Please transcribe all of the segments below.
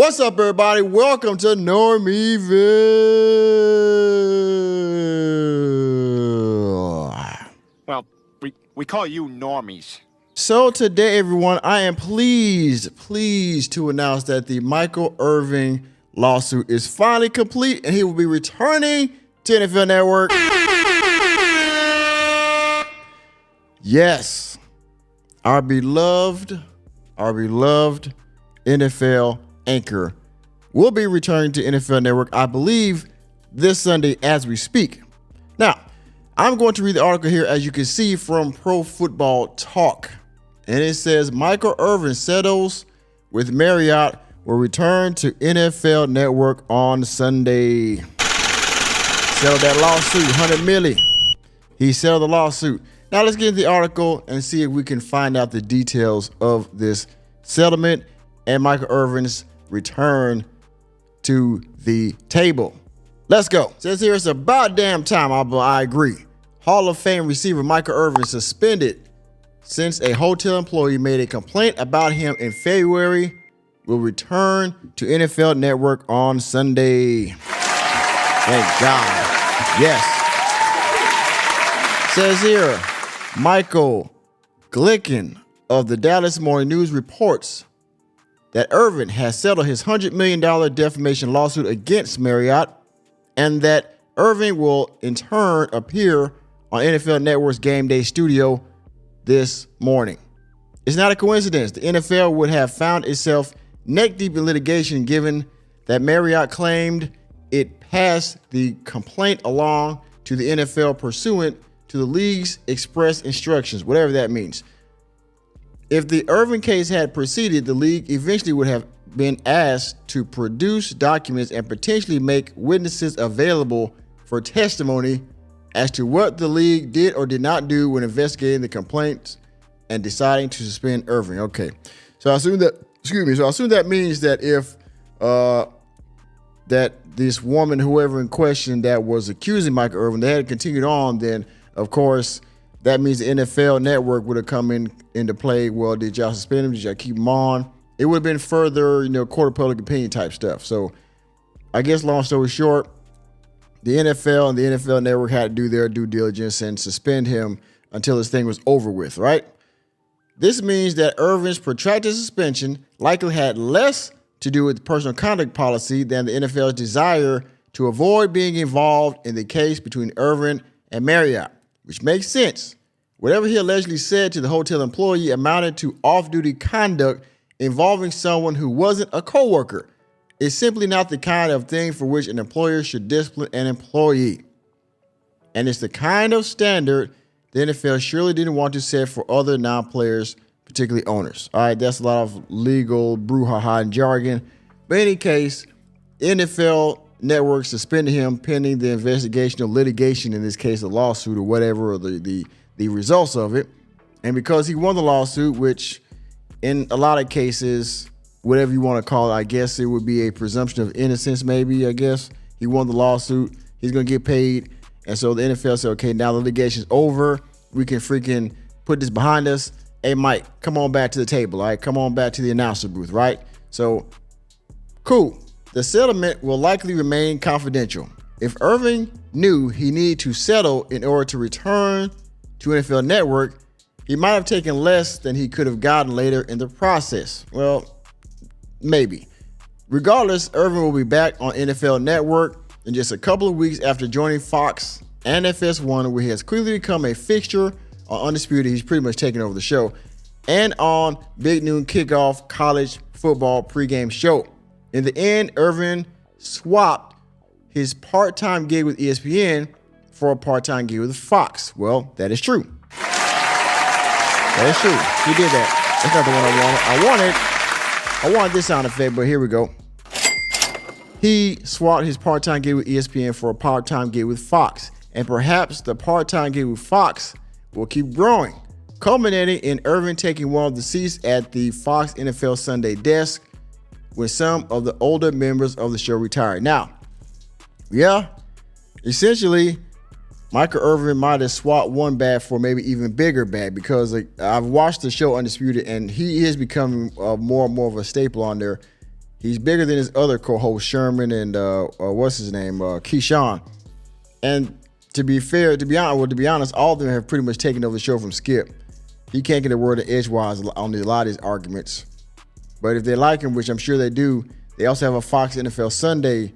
What's up, everybody? Welcome to Normieville. Well, we call you normies. So today, everyone, I am pleased to announce that the Michael Irvin lawsuit is finally complete, and he will be returning to NFL Network. Yes, our beloved NFL anchor will be returning to NFL Network, I believe, this Sunday as we speak. Now, I'm going to read the article here, as you can see, from Pro Football Talk. And it says, Michael Irvin settles with Marriott, will return to NFL Network on Sunday. Settled that lawsuit, $100 million. He settled the lawsuit. Now let's get into the article and see if we can find out the details of this settlement and Michael Irvin's return to the table. Let's go. Says here it's about damn time. I agree. Hall of Fame receiver Michael Irvin suspended since a hotel employee made a complaint about him in February, will return to NFL Network on Sunday. Thank God. Yes. Says here, Michael Glicken of the Dallas Morning News reports that Irvin has settled his $100 million defamation lawsuit against Marriott, and that Irvin will in turn appear on NFL Network's Game Day studio this morning. It's not a coincidence. The NFL would have found itself neck deep in litigation, given that Marriott claimed it passed the complaint along to the NFL pursuant to the league's express instructions, whatever that means. If the Irvin case had proceeded, the league eventually would have been asked to produce documents and potentially make witnesses available for testimony as to what the league did or did not do when investigating the complaints and deciding to suspend Irvin. Okay, so I assume that means that if that this woman, whoever in question that was accusing Michael Irvin, they had continued on, then of course that means the NFL Network would have come into play. Well, did y'all suspend him? Did y'all keep him on? It would have been further, court of public opinion type stuff. So I guess long story short, the NFL and the NFL Network had to do their due diligence and suspend him until this thing was over with, right? This means that Irvin's protracted suspension likely had less to do with personal conduct policy than the NFL's desire to avoid being involved in the case between Irvin and Marriott, which makes sense. Whatever he allegedly said to the hotel employee amounted to off-duty conduct involving someone who wasn't a coworker. It's simply not the kind of thing for which an employer should discipline an employee. And it's the kind of standard the NFL surely didn't want to set for other non-players, particularly owners. All right, that's a lot of legal brouhaha and jargon. But in any case, NFL Network suspended him pending the investigation or litigation, in this case, a lawsuit or whatever, or the results of it. And because he won the lawsuit, which in a lot of cases, whatever you want to call it, I guess it would be a presumption of innocence, maybe, I guess. He won the lawsuit. He's going to get paid. And so the NFL said, okay, now the litigation's over. We can freaking put this behind us. Hey, Mike, come on back to the table, all right? Come on back to the announcer booth, right? So, cool. The settlement will likely remain confidential. If Irvin knew he needed to settle in order to return to NFL Network, he might have taken less than he could have gotten later in the process. Well, maybe. Regardless, Irvin will be back on NFL Network in just a couple of weeks after joining Fox and FS1, where he has quickly become a fixture on Undisputed. He's pretty much taken over the show, and on Big Noon Kickoff college football pregame show. In the end, Irvin swapped his part-time gig with ESPN for a part-time gig with Fox. Well, that is true. That is true. He did that. That's not the one I wanted this sound effect, but here we go. He swapped his part-time gig with ESPN for a part-time gig with Fox. And perhaps the part-time gig with Fox will keep growing, culminating in Irvin taking one of the seats at the Fox NFL Sunday desk when some of the older members of the show retired. Now, yeah, essentially, Michael Irvin might have swapped one bag for maybe even bigger bag, because I've watched the show Undisputed, and he is becoming more and more of a staple on there. He's bigger than his other co-host Sherman and what's his name, Keyshawn. And to be honest, all of them have pretty much taken over the show from Skip. He can't get a word of edgewise on a lot of these arguments. But if they like him, which I'm sure they do, they also have a Fox NFL Sunday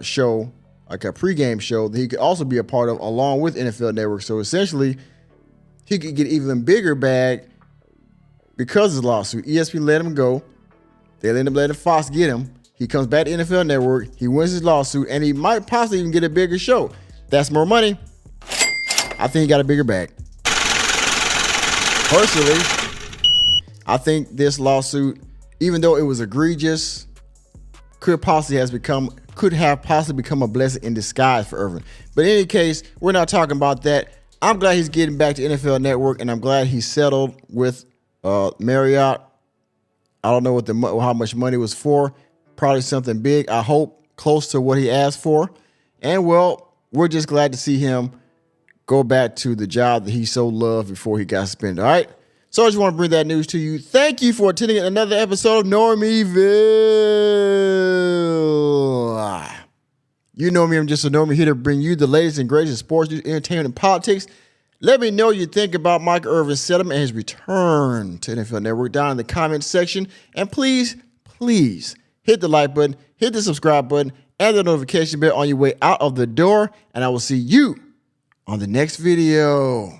show, like a pregame show that he could also be a part of along with NFL Network. So essentially, he could get even bigger bag because of the lawsuit. ESPN let him go. They end up letting Fox get him. He comes back to NFL Network. He wins his lawsuit, and he might possibly even get a bigger show. That's more money. I think he got a bigger bag. Personally, I think this lawsuit, even though it was egregious, could have possibly become a blessing in disguise for Irvin. But in any case, we're not talking about that. I'm glad he's getting back to NFL Network, and I'm glad he settled with Marriott. I don't know how much money was for. Probably something big. I hope close to what he asked for. And well, we're just glad to see him go back to the job that he so loved before he got suspended. All right. So I just want to bring that news to you. Thank you for attending another episode of Normieville. You know me, I'm just a normie here to bring you the latest and greatest in sports news, entertainment, and politics. Let me know what you think about Mike Irvin's settlement and his return to NFL Network down in the comments section. And please, please hit the like button, hit the subscribe button, and the notification bell on your way out of the door. And I will see you on the next video.